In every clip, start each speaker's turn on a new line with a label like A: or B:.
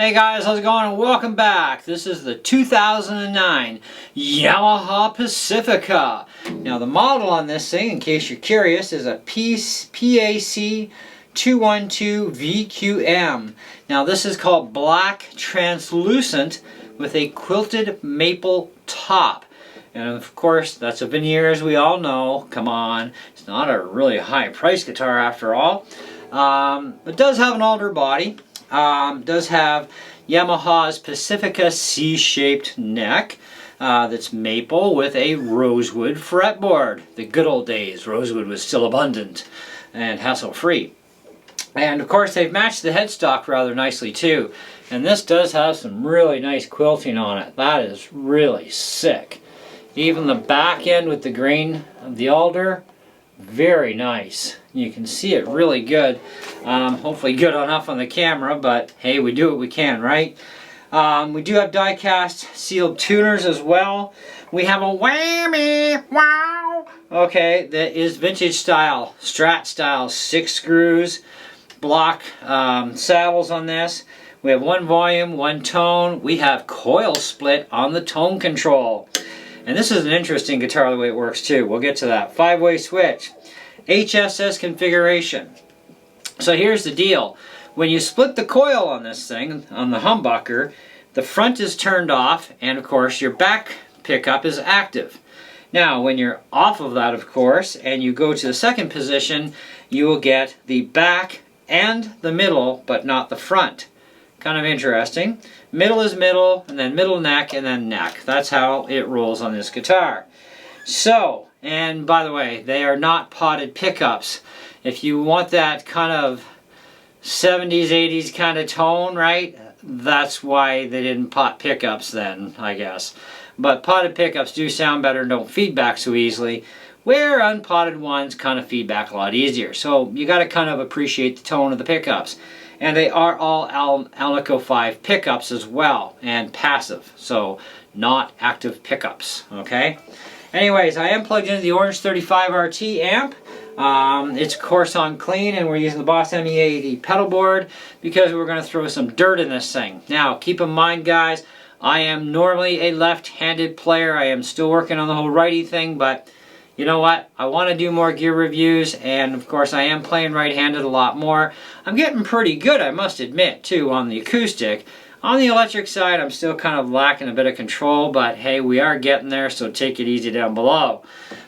A: Hey guys, how's it going? And welcome back. This is the 2009 Yamaha Pacifica. Now the model on this thing, in case you're curious, is a PAC 212 VQM. Now this is called black translucent with a quilted maple top. And of course, that's a veneer, as we all know. Come on, it's not a really high price guitar after all. It does have an alder body. Does have Yamaha's Pacifica C-shaped neck that's maple with a rosewood fretboard. The good old days, rosewood was still abundant and hassle-free. And of course they've matched the headstock rather nicely too. And this does have some really nice quilting on it. That is really sick. Even the back end with the grain of the alder, very nice. You can see it really good. Hopefully good enough on the camera, but hey, we do what we can, right? We do have die-cast sealed tuners as well. We have a whammy, wow! Okay, that is vintage style, Strat style, 6 screws, block saddles on this. We have 1 volume, 1 tone. We have coil split on the tone control. And this is an interesting guitar the way it works too. We'll get to that. 5-way switch. HSS configuration. So here's the deal. When you split the coil on this thing, on the humbucker, the front is turned off and of course your back pickup is active. Now when you're off of that, of course, and you go to the second position, you will get the back and the middle, but not the front. Kind of interesting. Middle is middle, and then middle neck, and then neck. That's how it rolls on this guitar. So, and by the way, they are not potted pickups. If you want that kind of 70s, 80s kind of tone, right? That's why they didn't pot pickups then, I guess. But potted pickups do sound better and don't feedback so easily, where unpotted ones kind of feedback a lot easier. So you got to kind of appreciate the tone of the pickups. And they are all Alnico 5 pickups as well, and passive, so not active pickups, okay? Anyways, I am plugged into the Orange 35 RT amp. It's of course on clean, and we're using the Boss ME80 pedal board because we're going to throw some dirt in this thing. Now, keep in mind, guys, I am normally a left-handed player. I am still working on the whole righty thing, but you know what? I want to do more gear reviews, and of course I am playing right-handed a lot more. I'm getting pretty good, I must admit, too, on the acoustic. On the electric side, I'm still kind of lacking a bit of control, but hey, we are getting there, so take it easy down below.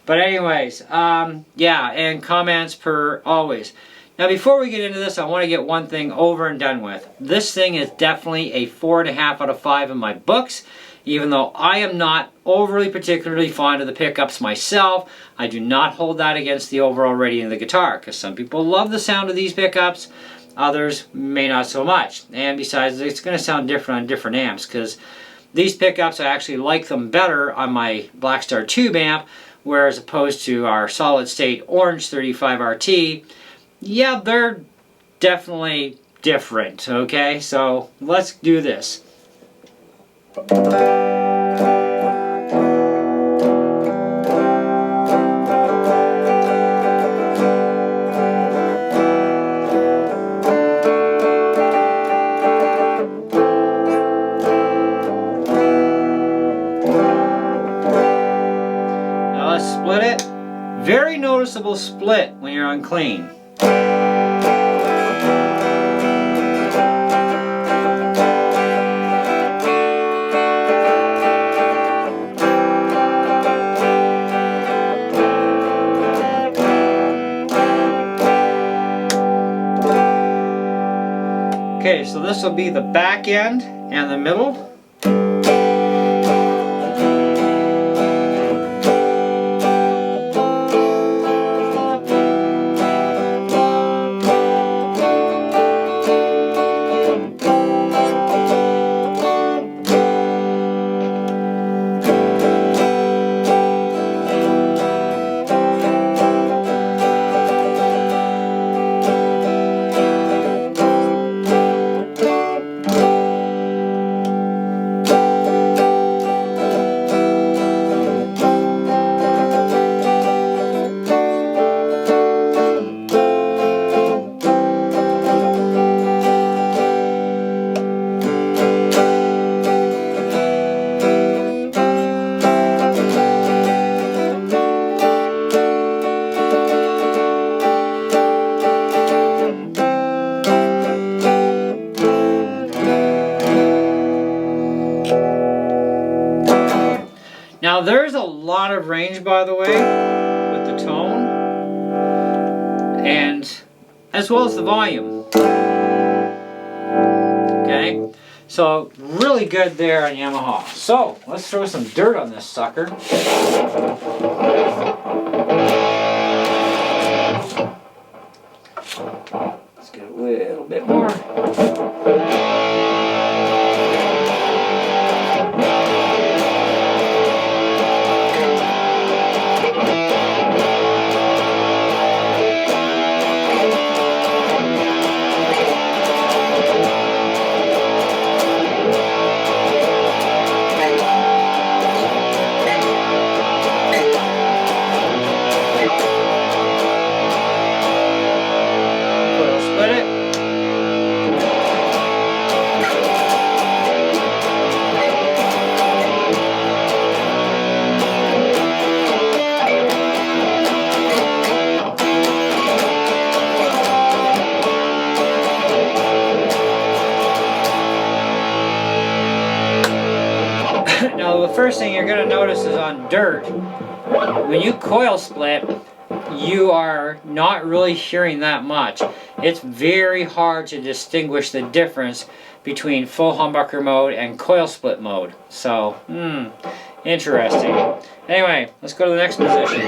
A: But anyways, yeah, and comments per always. Now before we get into this, I want to get one thing over and done with. This thing is definitely a 4.5 out of 5 in my books. Even though I am not overly particularly fond of the pickups myself, I do not hold that against the overall rating of the guitar, because some people love the sound of these pickups, others may not so much. And besides, it's going to sound different on different amps, because these pickups, I actually like them better on my Blackstar Tube amp, whereas opposed to our solid state Orange 35 RT, yeah, they're definitely different, okay? So let's do this. Now let's split it. Very noticeable split when you're on clean. Okay, so this will be the back end and the middle. of range, by the way, with the tone, and as well as the volume. Okay, so really good there on Yamaha. So let's throw some dirt on this sucker. Let's get a little bit more. Now the first thing you're going to notice is on dirt, when you coil split, you are not really hearing that much. It's very hard to distinguish the difference between full humbucker mode and coil split mode. So, interesting. Anyway, let's go to the next position.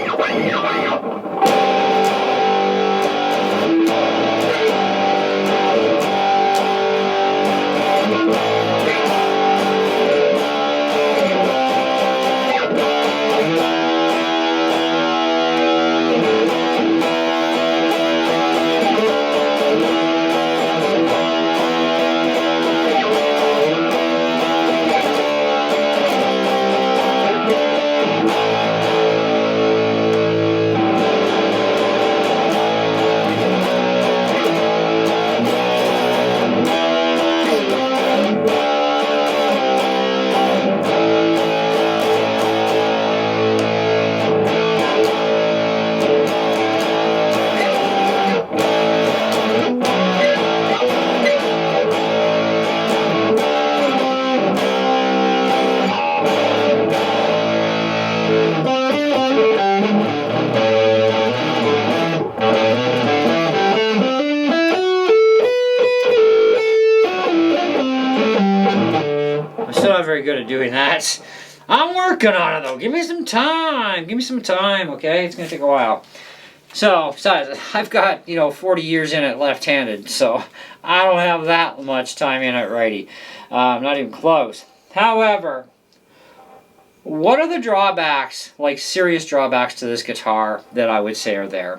A: Very good at doing that. I'm working on it though. Give me some time. Give me some time, okay? It's gonna take a while. So, besides, I've got, 40 years in it left-handed, so I don't have that much time in it righty. Not even close. However, what are the drawbacks, like serious drawbacks to this guitar that I would say are there?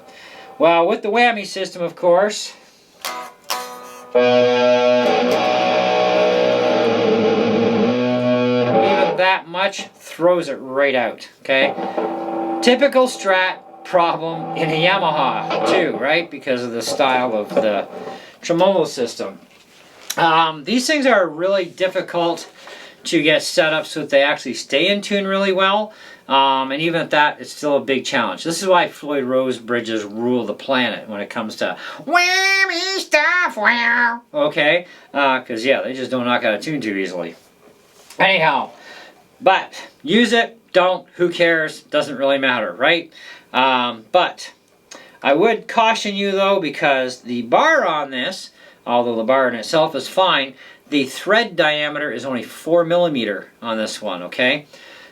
A: Well, with the whammy system, of course. That much throws it right out, okay? Typical Strat problem in a Yamaha too, right? Because of the style of the tremolo system. These things are really difficult to get set up so that they actually stay in tune really well. And even at that, it's still a big challenge. This is why Floyd Rose bridges rule the planet when it comes to whammy stuff, wow. Okay? Because, yeah, they just don't knock out of tune too easily. Anyhow, but use it, don't, who cares, doesn't really matter, right? But I would caution you though, because the bar on this, although the bar in itself is fine, the thread diameter is only 4mm on this one, okay?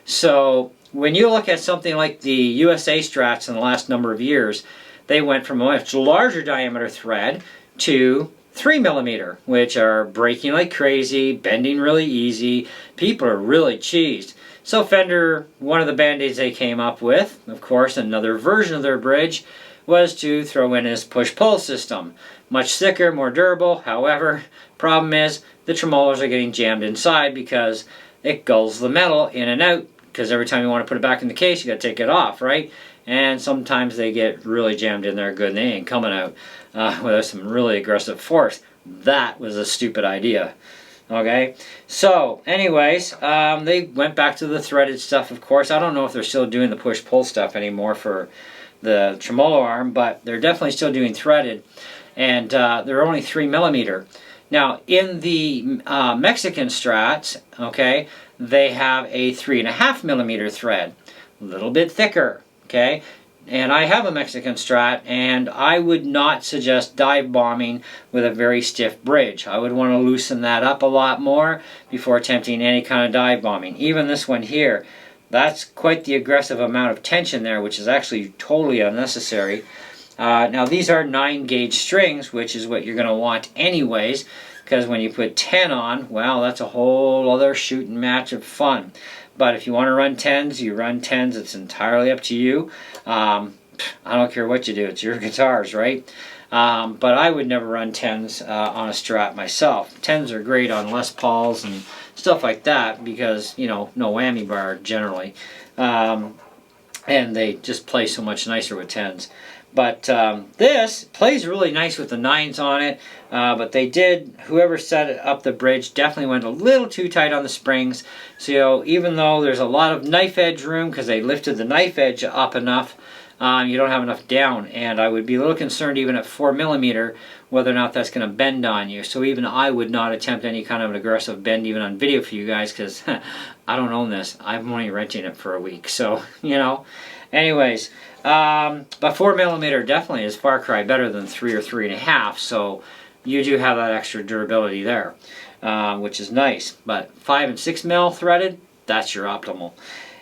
A: So when you look at something like the USA Strats in the last number of years, they went from a much larger diameter thread to 3mm, which are breaking like crazy, bending really easy. People are really cheesed. So Fender, one of the band-aids they came up with, of course, another version of their bridge, was to throw in this push-pull system. Much thicker, more durable. However, problem is the tremolos are getting jammed inside because it gulls the metal in and out, because every time you want to put it back in the case, you got to take it off, right? And sometimes they get really jammed in there good and they ain't coming out with some really aggressive force. That was a stupid idea. Okay, so anyways, they went back to the threaded stuff, of course. I don't know if they're still doing the push-pull stuff anymore for the tremolo arm, but they're definitely still doing threaded, and they're only 3mm. Now, in the Mexican Strats, okay, they have a 3.5mm thread. a little bit thicker, okay? And I have a Mexican Strat, and I would not suggest dive bombing with a very stiff bridge. I would want to loosen that up a lot more before attempting any kind of dive bombing. Even this one here, that's quite the aggressive amount of tension there, which is actually totally unnecessary. Now these are 9-gauge strings, which is what you're going to want anyways, because when you put 10 on, well, that's a whole other shooting match of fun. But if you want to run 10s, you run 10s. It's entirely up to you. I don't care what you do. It's your guitars, right? But I would never run 10s on a Strat myself. 10s are great on Les Pauls and stuff like that because, you know, no whammy bar generally. And they just play so much nicer with 10s. But this plays really nice with the 9s on it. But they did, whoever set up the bridge definitely went a little too tight on the springs. So, you know, even though there's a lot of knife edge room because they lifted the knife edge up enough, you don't have enough down. And I would be a little concerned even at 4mm whether or not that's going to bend on you. So even I would not attempt any kind of an aggressive bend even on video for you guys because I don't own this. I'm only renting it for a week. So, you know. Anyways, but 4mm definitely is far cry better than 3 or 3.5, so you do have that extra durability there, which is nice. But 5 and 6mm threaded, that's your optimal.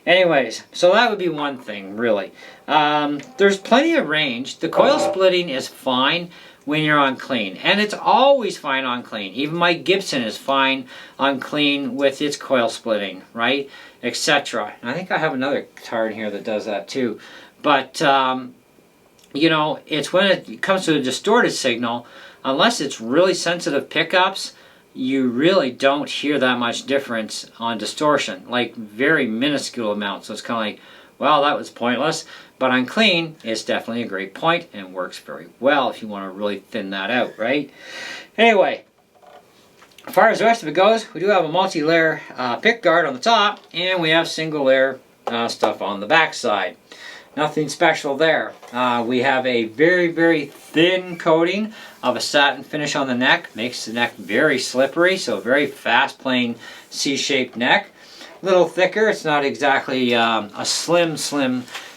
A: Anyways, so that would be one thing, really. There's plenty of range. The coil splitting is fine when you're on clean, and it's always fine on clean. Even my Gibson is fine on clean with its coil splitting, right, etc. And I think I have another guitar in here that does that too. But you know, it's when it comes to a distorted signal, unless it's really sensitive pickups, you really don't hear that much difference on distortion, like very minuscule amounts. So it's kind of like, well, that was pointless. But on clean, it's definitely a great point and works very well if you want to really thin that out, right? Anyway, as far as the rest of it goes, we do have a multi-layer pick guard on the top, and we have single-layer stuff on the back side. Nothing special there. We have a very, very thin coating of a satin finish on the neck. Makes the neck very slippery, so very fast playing C-shaped neck. A little thicker. It's not exactly a slim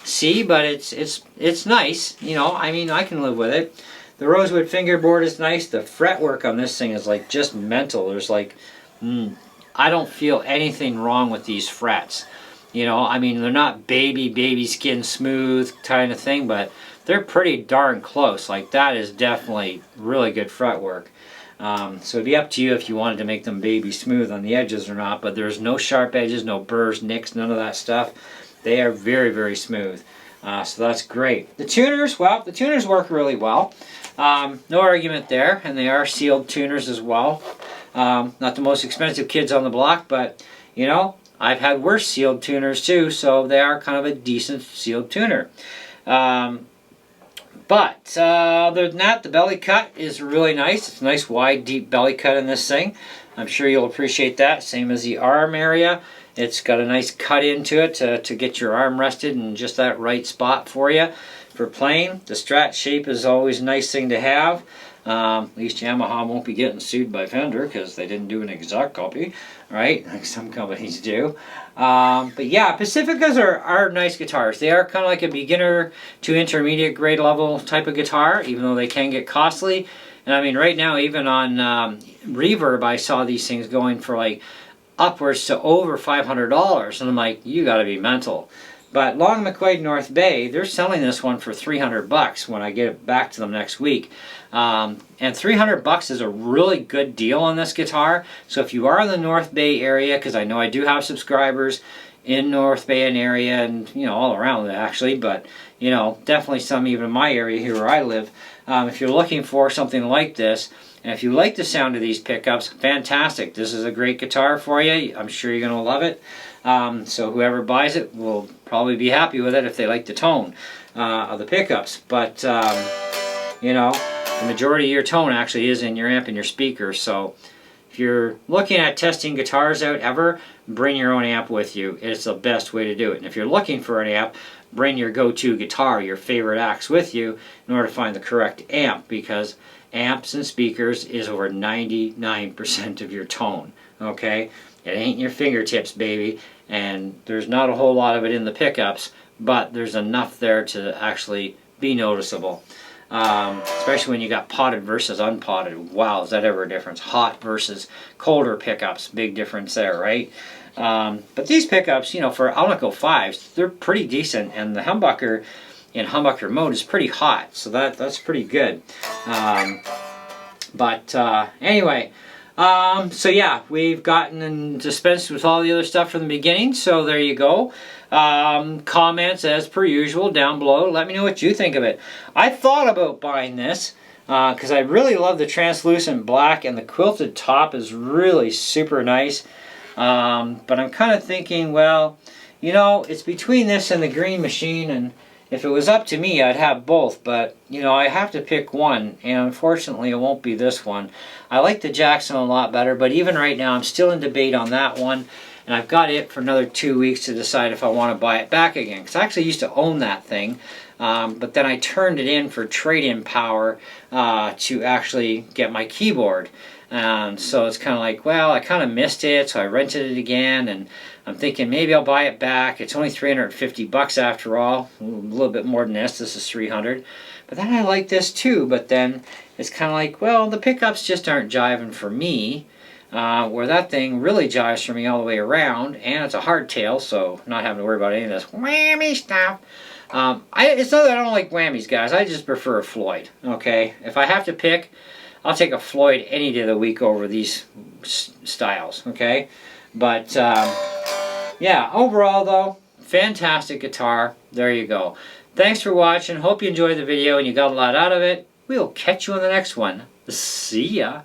A: C, but it's nice. You know, I mean, I can live with it. The rosewood fingerboard is nice. The fretwork on this thing is like just mental. There's like, I don't feel anything wrong with these frets. You know, I mean, they're not baby skin smooth kind of thing, but they're pretty darn close. Like, that is definitely really good fretwork. So it'd be up to you if you wanted to make them baby smooth on the edges or not, but there's no sharp edges, no burrs, nicks, none of that stuff. They are very, very smooth. So that's great. The tuners, well, the tuners work really well. No argument there, and they are sealed tuners as well. Not the most expensive kids on the block, but, you know, I've had worse sealed tuners too, so they are kind of a decent sealed tuner. But other than that, the belly cut is really nice. It's a nice wide, deep belly cut in this thing. I'm sure you'll appreciate that. Same as the arm area. It's got a nice cut into it to get your arm rested in just that right spot for you for playing. The Strat shape is always a nice thing to have. At least Yamaha won't be getting sued by Fender because they didn't do an exact copy, right? Like some companies do. But yeah, Pacificas are nice guitars. They are kind of like a beginner to intermediate grade level type of guitar, even though they can get costly. And I mean, right now, even on Reverb, I saw these things going for like upwards to over $500, and I'm like, you got to be mental. But Long McQuaid North Bay, they're selling this one for $300 when I get it back to them next week. And $300 is a really good deal on this guitar. So if you are in the North Bay area, because I know I do have subscribers in North Bay and area, and you know, all around it actually, but you know, definitely some even in my area here where I live. If you're looking for something like this, and if you like the sound of these pickups, fantastic. This is a great guitar for you. I'm sure you're going to love it. So whoever buys it will probably be happy with it if they like the tone of the pickups. But, you know, the majority of your tone actually is in your amp and your speakers. So if you're looking at testing guitars out ever, bring your own amp with you. It's the best way to do it. And if you're looking for an amp, bring your go-to guitar, your favorite axe with you in order to find the correct amp, because amps and speakers is over 99% of your tone, okay? It ain't your fingertips, baby. and there's not a whole lot of it in the pickups, but there's enough there to actually be noticeable. Especially when you got potted versus unpotted. Wow, is that ever a difference? Hot versus colder pickups, big difference there, right? But these pickups, you know, for Alnico 5s, they're pretty decent, and the humbucker in humbucker mode is pretty hot, so that's pretty good. Anyway, so yeah, we've gotten and dispensed with all the other stuff from the beginning, so there you go. Comments as per usual down below. Let me know what you think of it. I thought about buying this because I really love the translucent black, and the quilted top is really super nice. But I'm kind of thinking, well, you know, it's between this and the Green Machine, and if it was up to me, I'd have both, but, you know, I have to pick one, and unfortunately it won't be this one. I like the Jackson a lot better, but even right now I'm still in debate on that one, and I've got it for another 2 weeks to decide if I want to buy it back again, because I actually used to own that thing, but then I turned it in for trade-in power to actually get my keyboard. So it's kind of like, well, I kind of missed it, so I rented it again, and I'm thinking maybe I'll buy it back. It's only 350 bucks after all, a little bit more than this. This is 300. But then I like this too, but then it's kind of like, well, the pickups just aren't jiving for me, where that thing really jives for me all the way around, and it's a hardtail, so not having to worry about any of this whammy stuff. It's not that I don't like whammies, guys. I just prefer a Floyd, okay? If I have to pick, I'll take a Floyd any day of the week over these styles, okay? But, yeah, overall, though, fantastic guitar. There you go. Thanks for watching. Hope you enjoyed the video and you got a lot out of it. We'll catch you on the next one. See ya.